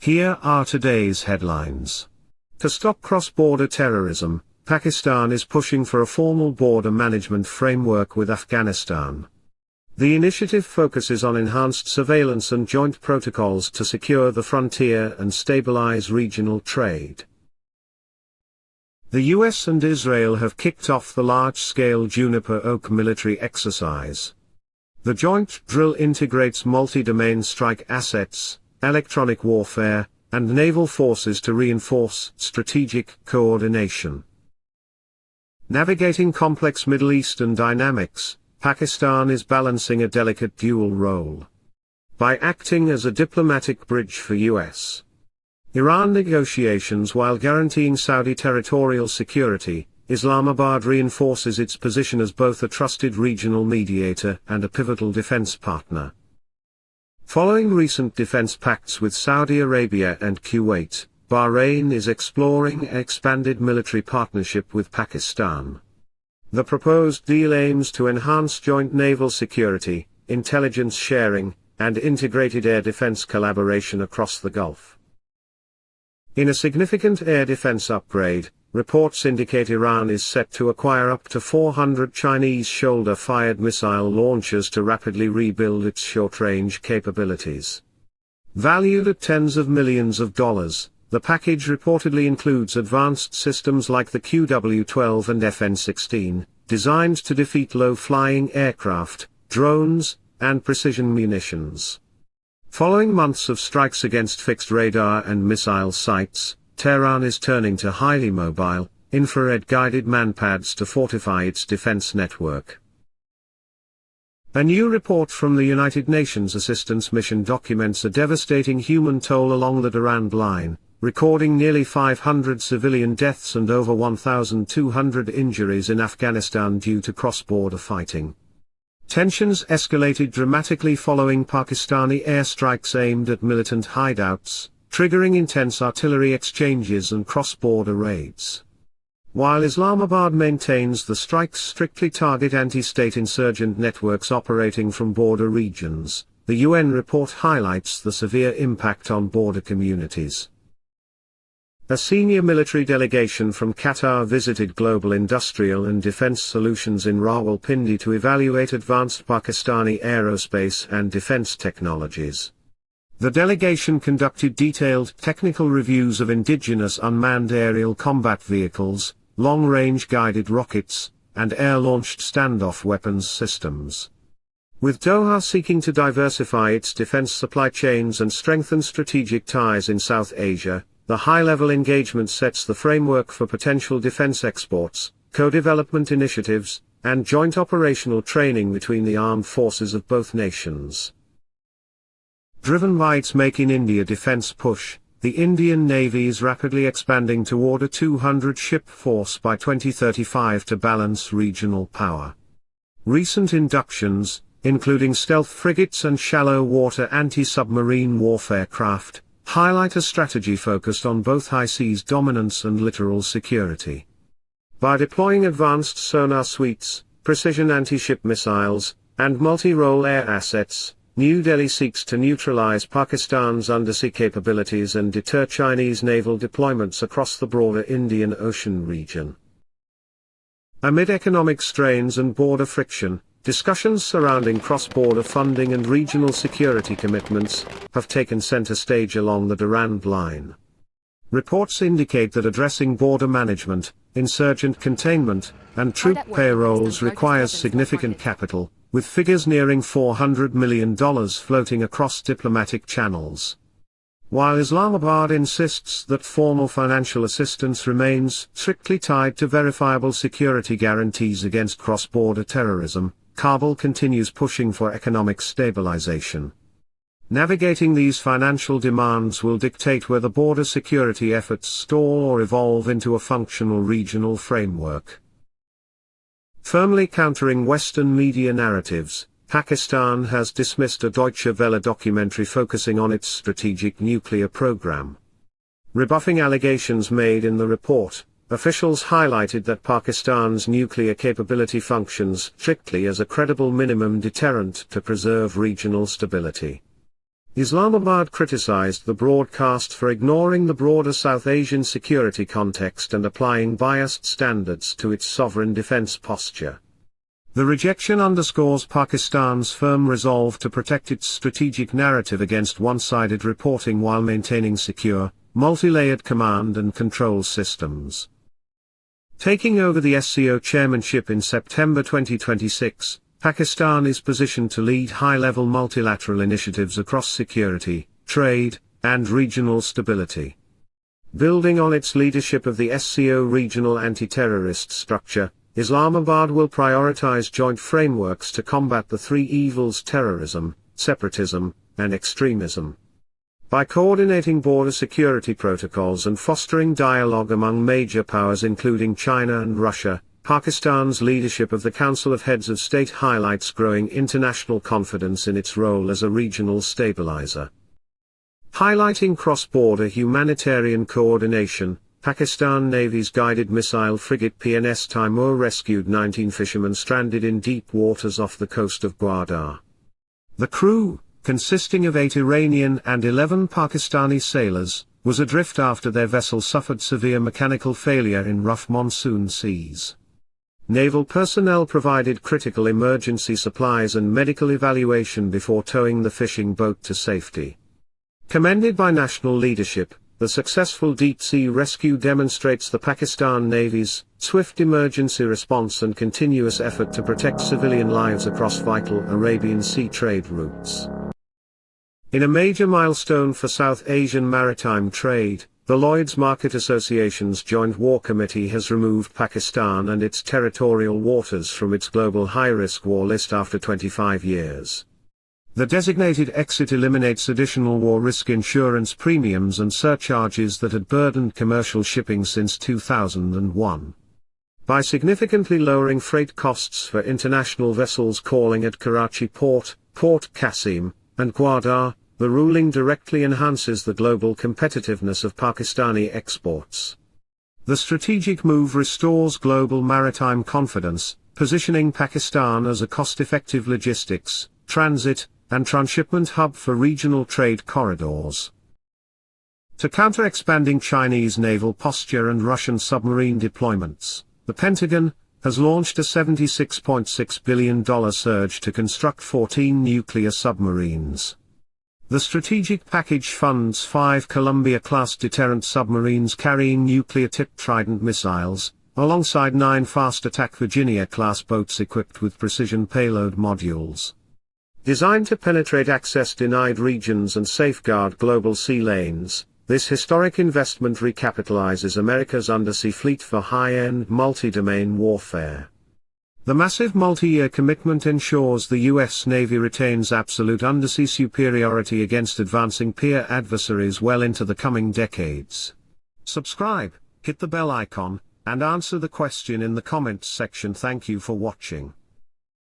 Here are today's headlines. To stop cross-border terrorism, Pakistan is pushing for a formal border management framework with Afghanistan. The initiative focuses on enhanced surveillance and joint protocols to secure the frontier and stabilize regional trade. The US and Israel have kicked off the large-scale Juniper Oak military exercise. The joint drill integrates multi-domain strike assets, electronic warfare, and naval forces to reinforce strategic coordination. Navigating complex Middle Eastern dynamics, Pakistan is balancing a delicate dual role. By acting as a diplomatic bridge for US Iran negotiations while guaranteeing Saudi territorial security, Islamabad reinforces its position as both a trusted regional mediator and a pivotal defense partner. Following recent defense pacts with Saudi Arabia and Kuwait, Bahrain is exploring an expanded military partnership with Pakistan. The proposed deal aims to enhance joint naval security, intelligence sharing, and integrated air defense collaboration across the Gulf. In a significant air defense upgrade, reports indicate Iran is set to acquire up to 400 Chinese shoulder-fired missile launchers to rapidly rebuild its short-range capabilities. Valued at tens of millions of dollars, the package reportedly includes advanced systems like the QW-12 and FN-16, designed to defeat low-flying aircraft, drones, and precision munitions. Following months of strikes against fixed radar and missile sites, Tehran is turning to highly mobile, infrared-guided manpads to fortify its defense network. A new report from the United Nations Assistance Mission documents a devastating human toll along the Durand line, recording nearly 500 civilian deaths and over 1,200 injuries in Afghanistan due to cross-border fighting. Tensions escalated dramatically following Pakistani airstrikes aimed at militant hideouts, triggering intense artillery exchanges and cross-border raids. While Islamabad maintains the strikes strictly target anti-state insurgent networks operating from border regions, the UN report highlights the severe impact on border communities. A senior military delegation from Qatar visited Global Industrial and Defense Solutions in Rawalpindi to evaluate advanced Pakistani aerospace and defense technologies. The delegation conducted detailed technical reviews of indigenous unmanned aerial combat vehicles, long-range guided rockets, and air-launched standoff weapons systems. With Doha seeking to diversify its defense supply chains and strengthen strategic ties in South Asia, the high-level engagement sets the framework for potential defense exports, co-development initiatives, and joint operational training between the armed forces of both nations. Driven by its Make in India defense push, the Indian Navy is rapidly expanding toward a 200-ship force by 2035 to balance regional power. Recent inductions, including stealth frigates and shallow-water anti-submarine warfare craft, highlight a strategy focused on both high seas dominance and littoral security. By deploying advanced sonar suites, precision anti-ship missiles, and multi-role air assets, New Delhi seeks to neutralize Pakistan's undersea capabilities and deter Chinese naval deployments across the broader Indian Ocean region. Amid economic strains and border friction, discussions surrounding cross-border funding and regional security commitments have taken center stage along the Durand line. Reports indicate that addressing border management, insurgent containment, and troop payrolls requires significant capital, with figures nearing $400 million floating across diplomatic channels. While Islamabad insists that formal financial assistance remains strictly tied to verifiable security guarantees against cross-border terrorism, Kabul continues pushing for economic stabilization. Navigating these financial demands will dictate whether border security efforts stall or evolve into a functional regional framework. Firmly countering Western media narratives, Pakistan has dismissed a Deutsche Welle documentary focusing on its strategic nuclear program. Rebuffing allegations made in the report, officials highlighted that Pakistan's nuclear capability functions strictly as a credible minimum deterrent to preserve regional stability. Islamabad criticized the broadcast for ignoring the broader South Asian security context and applying biased standards to its sovereign defense posture. The rejection underscores Pakistan's firm resolve to protect its strategic narrative against one-sided reporting while maintaining secure, multi-layered command and control systems. Taking over the SCO chairmanship in September 2026, Pakistan is positioned to lead high-level multilateral initiatives across security, trade, and regional stability. Building on its leadership of the SCO regional anti-terrorist structure, Islamabad will prioritize joint frameworks to combat the three evils: terrorism, separatism, and extremism. By coordinating border security protocols and fostering dialogue among major powers including China and Russia, Pakistan's leadership of the Council of Heads of State highlights growing international confidence in its role as a regional stabilizer. Highlighting cross-border humanitarian coordination, Pakistan Navy's guided missile frigate PNS Timur rescued 19 fishermen stranded in deep waters off the coast of Guarantor. The crew, consisting of 8 Iranian and 11 Pakistani sailors, was adrift after their vessel suffered severe mechanical failure in rough monsoon seas. Naval personnel provided critical emergency supplies and medical evaluation before towing the fishing boat to safety. Commended by national leadership, the successful deep-sea rescue demonstrates the Pakistan Navy's swift emergency response and continuous effort to protect civilian lives across vital Arabian Sea trade routes. In a major milestone for South Asian maritime trade, the Lloyd's Market Association's Joint War Committee has removed Pakistan and its territorial waters from its global high-risk war list after 25 years. The designated exit eliminates additional war risk insurance premiums and surcharges that had burdened commercial shipping since 2001. By significantly lowering freight costs for international vessels calling at Karachi Port, Port Qasim, and Gwadar, the ruling directly enhances the global competitiveness of Pakistani exports. The strategic move restores global maritime confidence, positioning Pakistan as a cost-effective logistics, transit, and transshipment hub for regional trade corridors. To counter expanding Chinese naval posture and Russian submarine deployments, the Pentagon has launched a $76.6 billion surge to construct 14 nuclear submarines. The strategic package funds 5 Columbia-class deterrent submarines carrying nuclear-tipped Trident missiles, alongside 9 fast-attack Virginia-class boats equipped with precision payload modules. Designed to penetrate access-denied regions and safeguard global sea lanes, this historic investment recapitalizes America's undersea fleet for high-end multi-domain warfare. The massive multi-year commitment ensures the U.S. Navy retains absolute undersea superiority against advancing peer adversaries well into the coming decades. Subscribe, hit the bell icon, and answer the question in the comments section. Thank you for watching.